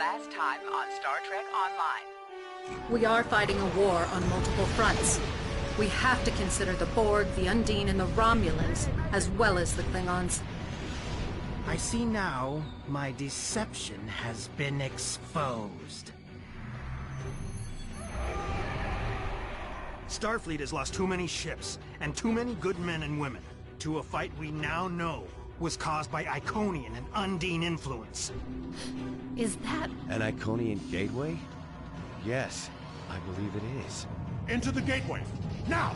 Last time on Star Trek Online. We are fighting a war on multiple fronts. We have to consider the Borg, the Undine, and the Romulans, as well as the Klingons. I see now my deception has been exposed. Starfleet has lost too many ships, and too many good men and women, to a fight we now know was caused by Iconian and Undine influence. Is that... An Iconian gateway? Yes, I believe it is. Into the gateway, now!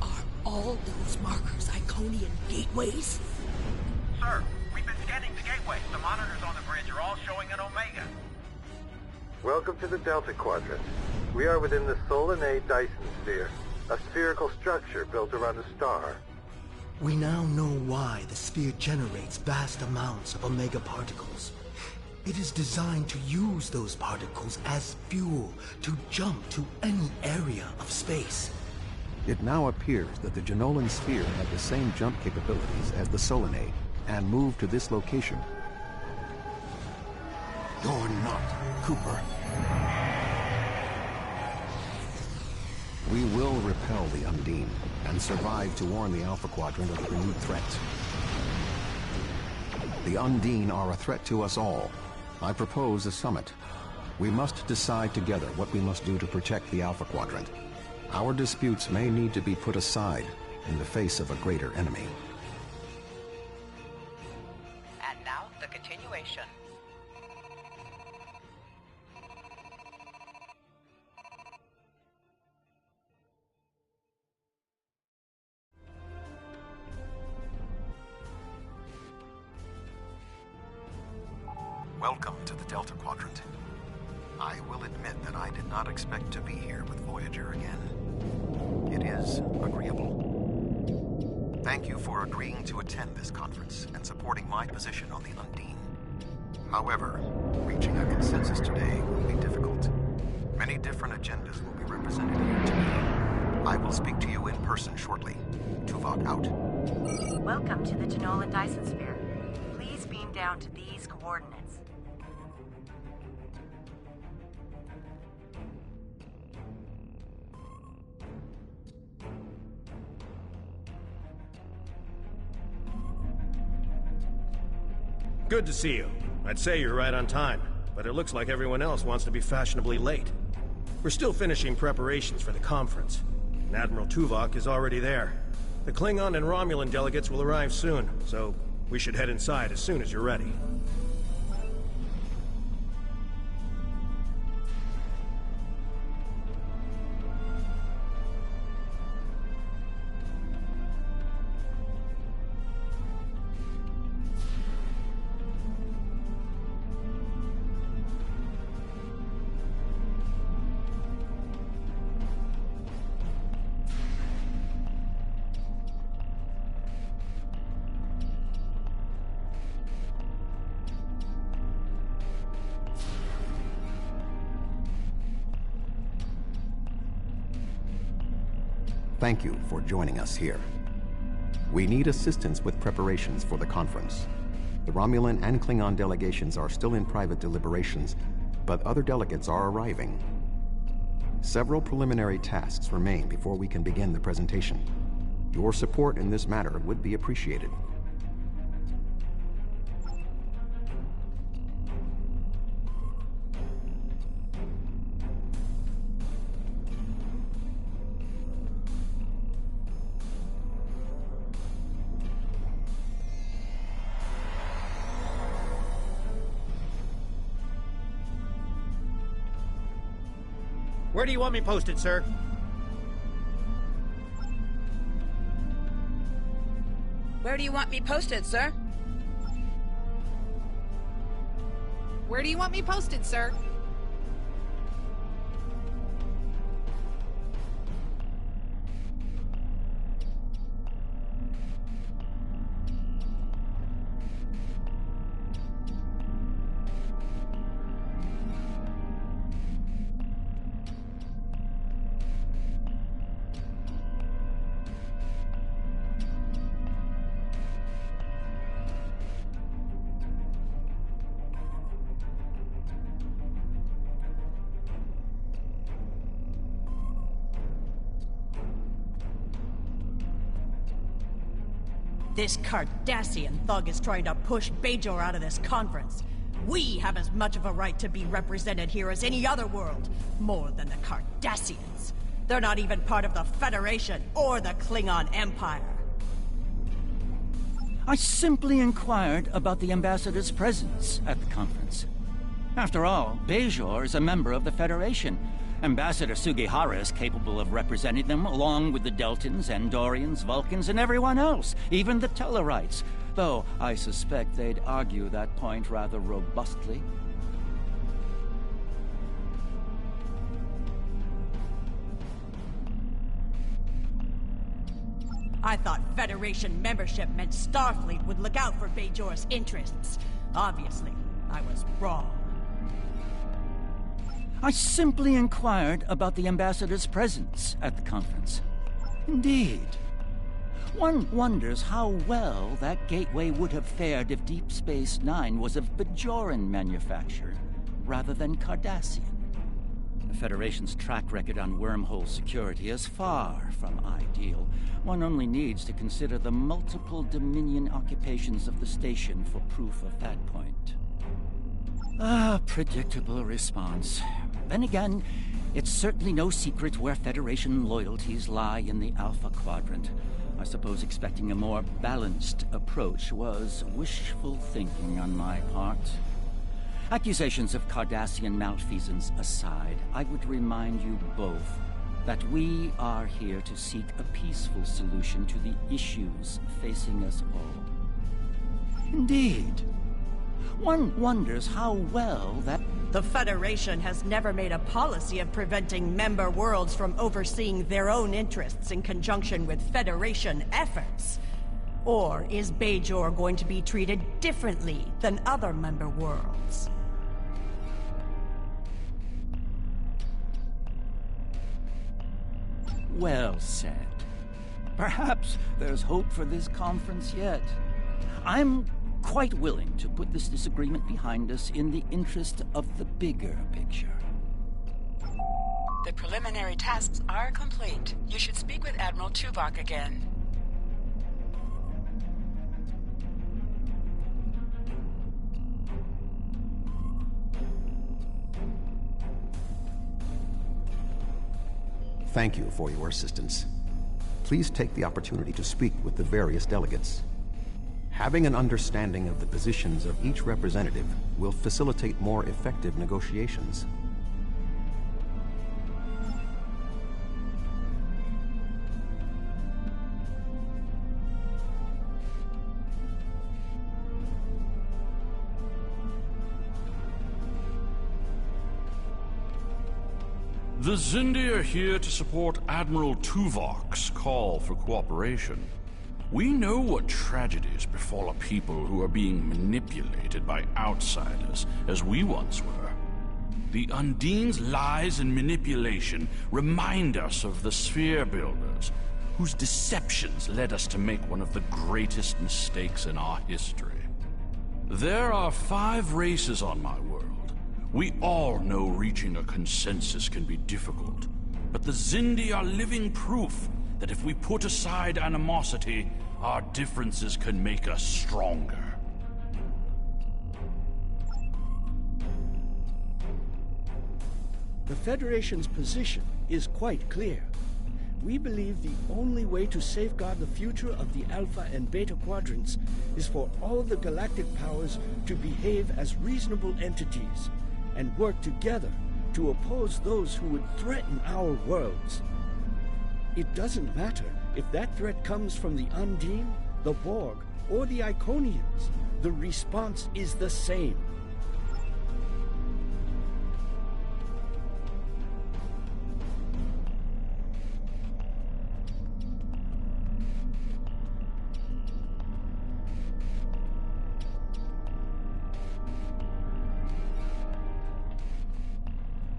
Are all those markers Iconian gateways? Sir, we've been scanning the gateway. The monitors on the bridge are all showing an Omega. Welcome to the Delta Quadrant. We are within the Solanae Dyson Sphere, a spherical structure built around a star. We now know why the sphere generates vast amounts of Omega particles. It is designed to use those particles as fuel to jump to any area of space. It now appears that the Jenolan Sphere had the same jump capabilities as the Solanae, and moved to this location. You're not Cooper. We will repel the Undine, and survive to warn the Alpha Quadrant of the renewed threat. The Undine are a threat to us all. I propose a summit. We must decide together what we must do to protect the Alpha Quadrant. Our disputes may need to be put aside in the face of a greater enemy. And now, the continuation. Welcome to the Delta Quadrant. I will admit that I did not expect to be here with Voyager again. It is agreeable. Thank you for agreeing to attend this conference and supporting my position on the Undine. However, reaching a consensus today will be difficult. Many different agendas will be represented here today. I will speak to you in person shortly. Tuvok out. Welcome to the Jenolan Dyson Sphere. Please beam down to these coordinates. Good to see you. I'd say you're right on time, but it looks like everyone else wants to be fashionably late. We're still finishing preparations for the conference, and Admiral Tuvok is already there. The Klingon and Romulan delegates will arrive soon, so we should head inside as soon as you're ready. Thank you for joining us here. We need assistance with preparations for the conference. The Romulan and Klingon delegations are still in private deliberations, but other delegates are arriving. Several preliminary tasks remain before we can begin the presentation. Your support in this matter would be appreciated. Where do you want me posted, sir? Where do you want me posted, sir? Where do you want me posted, sir? This Cardassian thug is trying to push Bajor out of this conference. We have as much of a right to be represented here as any other world, more than the Cardassians. They're not even part of the Federation or the Klingon Empire. I simply inquired about the ambassador's presence at the conference. After all, Bajor is a member of the Federation. Ambassador Sugihara is capable of representing them, along with the Deltans, Andorians, Vulcans, and everyone else, even the Tellarites. Though I suspect they'd argue that point rather robustly. I thought Federation membership meant Starfleet would look out for Bajor's interests. Obviously, I was wrong. I simply inquired about the ambassador's presence at the conference. Indeed. One wonders how well that gateway would have fared if Deep Space Nine was of Bajoran manufacture, rather than Cardassian. The Federation's track record on wormhole security is far from ideal. One only needs to consider the multiple Dominion occupations of the station for proof of that point. Ah, predictable response. Then again, it's certainly no secret where Federation loyalties lie in the Alpha Quadrant. I suppose expecting a more balanced approach was wishful thinking on my part. Accusations of Cardassian malfeasance aside, I would remind you both that we are here to seek a peaceful solution to the issues facing us all. Indeed. One wonders how well that... The Federation has never made a policy of preventing member worlds from overseeing their own interests in conjunction with Federation efforts. Or is Bajor going to be treated differently than other member worlds? Well said. Perhaps there's hope for this conference yet. I'm quite willing to put this disagreement behind us in the interest of the bigger picture. The preliminary tasks are complete. You should speak with Admiral Tuvok again. Thank you for your assistance. Please take the opportunity to speak with the various delegates. Having an understanding of the positions of each representative will facilitate more effective negotiations. The Xindi are here to support Admiral Tuvok's call for cooperation. We know what tragedies befall a people who are being manipulated by outsiders, as we once were. The Undine's lies and manipulation remind us of the Sphere Builders, whose deceptions led us to make one of the greatest mistakes in our history. There are 5 races on my world. We all know reaching a consensus can be difficult, but the Xindi are living proof that if we put aside animosity, our differences can make us stronger. The Federation's position is quite clear. We believe the only way to safeguard the future of the Alpha and Beta Quadrants is for all the galactic powers to behave as reasonable entities and work together to oppose those who would threaten our worlds. It doesn't matter if that threat comes from the Undine, the Borg, or the Iconians. The response is the same.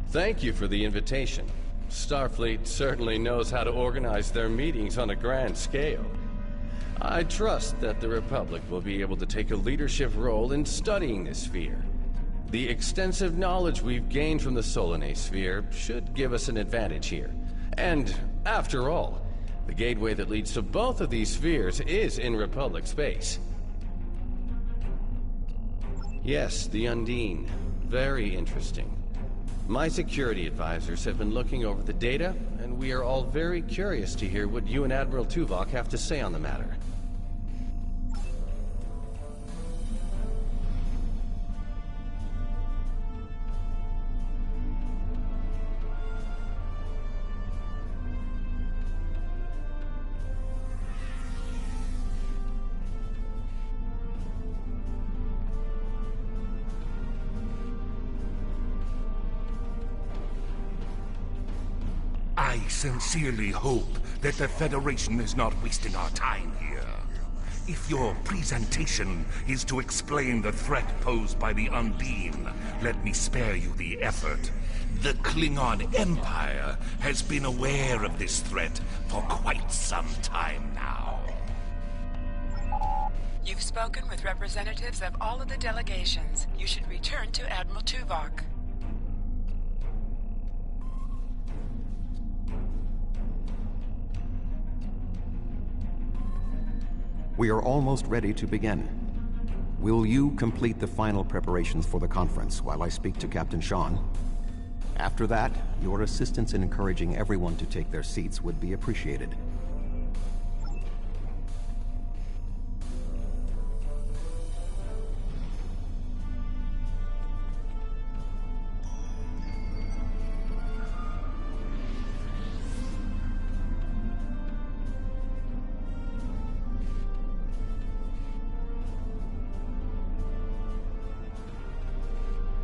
Thank you for the invitation. Starfleet certainly knows how to organize their meetings on a grand scale. I trust that the Republic will be able to take a leadership role in studying this sphere. The extensive knowledge we've gained from the Solanae sphere should give us an advantage here. And, after all, The gateway that leads to both of these spheres is in Republic space. Yes, the Undine. Very interesting. My security advisors have been looking over the data, and we are all very curious to hear what you and Admiral Tuvok have to say on the matter. I sincerely hope that the Federation is not wasting our time here. If your presentation is to explain the threat posed by the Undine, let me spare you the effort. The Klingon Empire has been aware of this threat for quite some time now. You've spoken with representatives of all of the delegations. You should return to Admiral Tuvok. We are almost ready to begin. Will you complete the final preparations for the conference while I speak to Captain Sean? After that, your assistance in encouraging everyone to take their seats would be appreciated.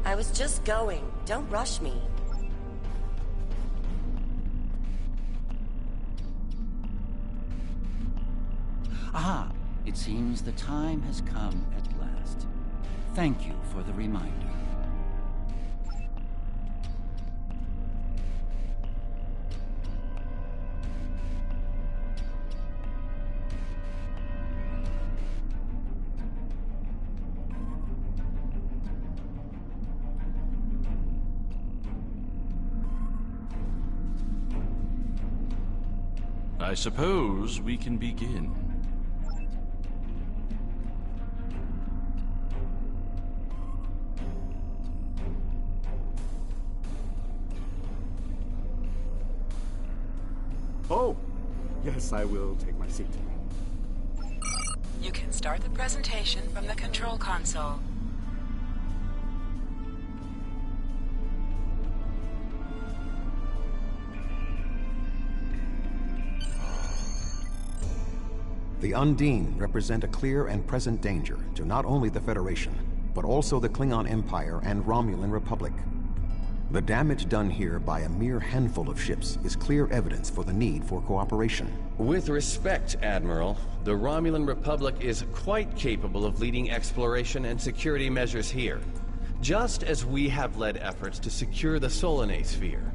I was just going. Don't rush me. Ah, it seems the time has come at last. Thank you for the reminder. I suppose we can begin. Oh, yes, I will take my seat. You can start the presentation from the control console. The Undine represent a clear and present danger to not only the Federation, but also the Klingon Empire and Romulan Republic. The damage done here by a mere handful of ships is clear evidence for the need for cooperation. With respect, Admiral, the Romulan Republic is quite capable of leading exploration and security measures here, just as we have led efforts to secure the Solanae sphere.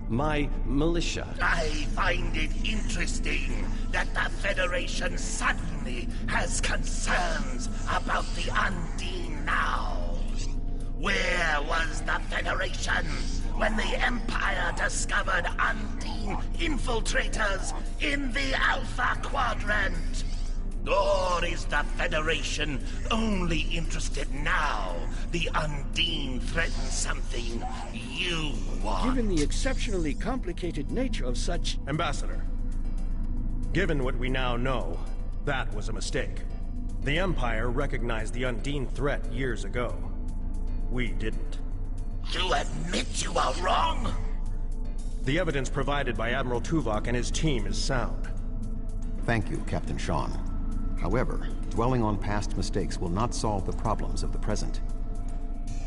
My militia... I find it interesting that the Federation suddenly has concerns about the Undine now. Where was the Federation when the Empire discovered Undine infiltrators in the Alpha Quadrant? Or is the Federation only interested now the Undine threatens something you want? Given the exceptionally complicated nature of such... Ambassador, given what we now know, that was a mistake. The Empire recognized the Undine threat years ago. We didn't. You admit you are wrong? The evidence provided by Admiral Tuvok and his team is sound. Thank you, Captain Sean. However, dwelling on past mistakes will not solve the problems of the present.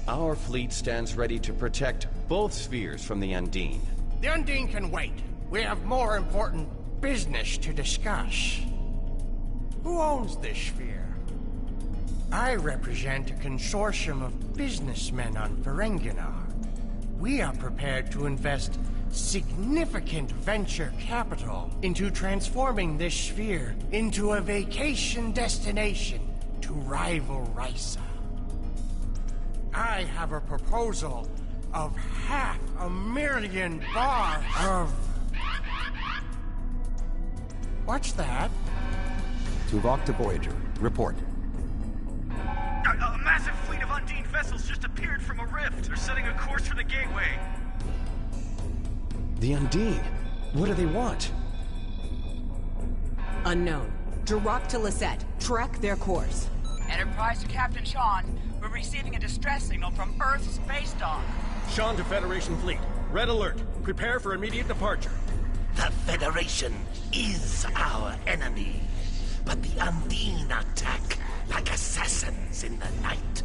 Our fleet stands ready to protect both spheres from the Undine. The Undine can wait. We have more important business to discuss. Who owns this sphere? I represent a consortium of businessmen on Ferenginar. We are prepared to invest significant venture capital into transforming this sphere into a vacation destination to rival Risa. I have a proposal of $500,000 of... What's that? Tuvok to Voyager. Report. A massive fleet of Undine vessels just appeared from a rift. They're setting a course for the gateway. The Undine? What do they want? Unknown. Direct to Lisette. Track their course. Enterprise to Captain Sean. We're receiving a distress signal from Earth's space dock. Sean to Federation Fleet. Red alert. Prepare for immediate departure. The Federation is our enemy, but the Undine attack like assassins in the night.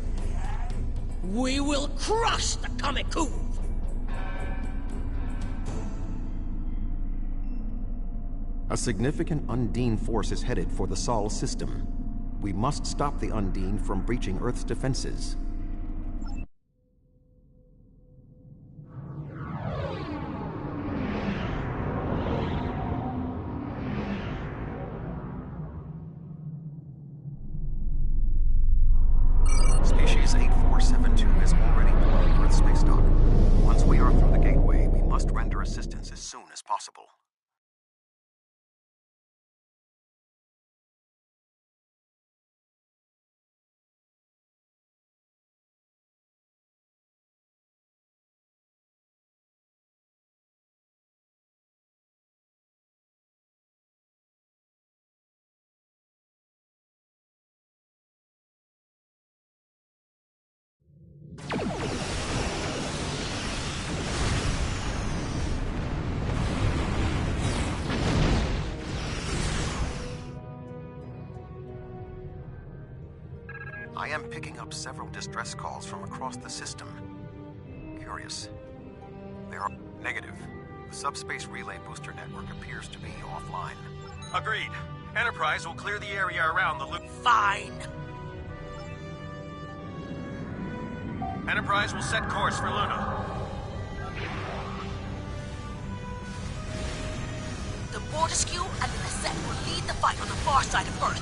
We will crush the Kamiku! A significant Undine force is headed for the Sol system. We must stop the Undine from breaching Earth's defenses. Species 8472 is already boarding Earth space dock. Once we are through the gateway, we must render assistance as soon as possible. I am picking up several distress calls from across the system. Curious. They are negative. The subspace relay booster network appears to be offline. Agreed. Enterprise will clear the area around the loop. Fine. Enterprise will set course for Luna. The Fortescue and the Lisette will lead the fight on the far side of Earth.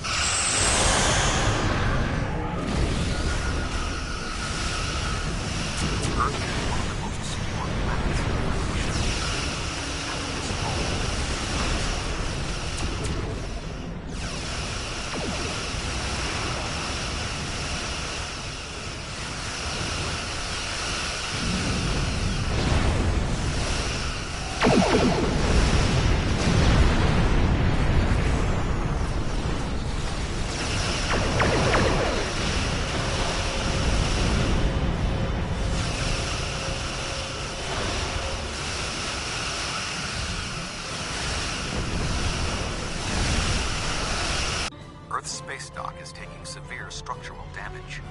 Earth's space dock is taking severe structural damage.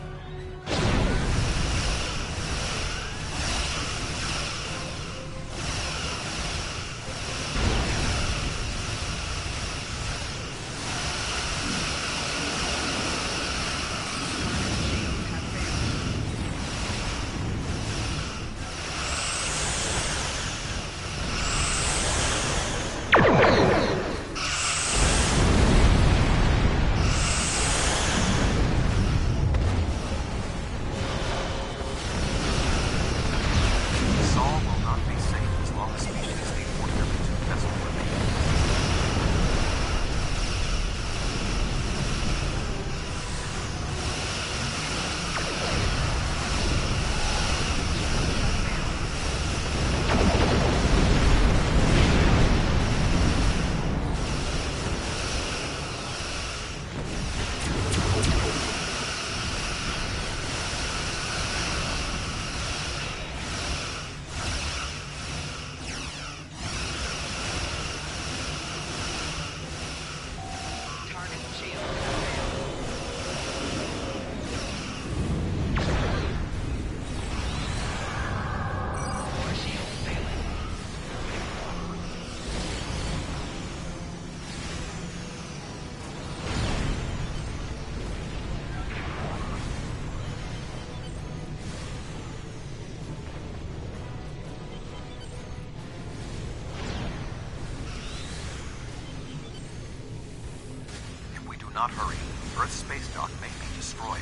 Not hurry. Earth's space dock may be destroyed.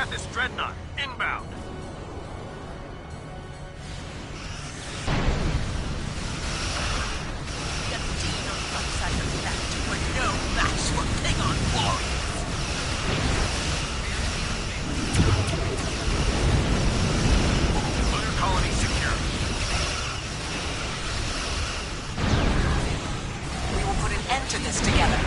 Mantis Dreadnought, inbound. The Dino thugs at the back were no match for Klingon warriors. Lunar colony secure. We will put an end to this together.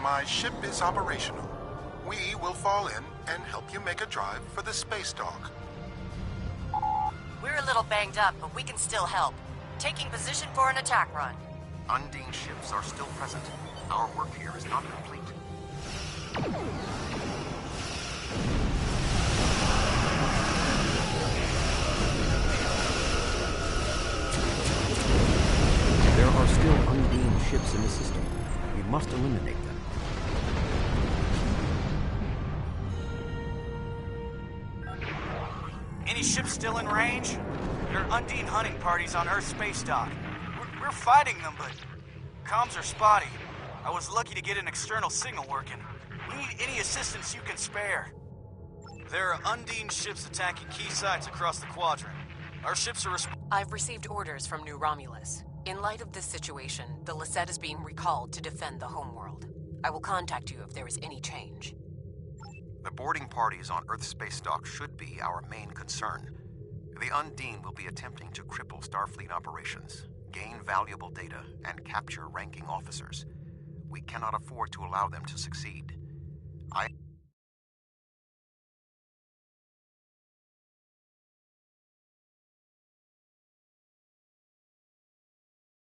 My ship is operational. We will fall in and help you make a drive for the space dock. We're a little banged up, but we can still help. Taking position for an attack run. Undine ships are still present. Our work here is not complete. There are still Undine ships in the system. We must eliminate them. Any ships still in range? There are Undine hunting parties on Earth space dock. We're fighting them, but comms are spotty. I was lucky to get an external signal working. We need any assistance you can spare. There are Undine ships attacking key sites across the quadrant. Our ships are I've received orders from New Romulus. In light of this situation, the Lisette is being recalled to defend the homeworld. I will contact you if there is any change. The boarding parties on Earth space dock should be our main concern. The Undine will be attempting to cripple Starfleet operations, gain valuable data, and capture ranking officers. We cannot afford to allow them to succeed.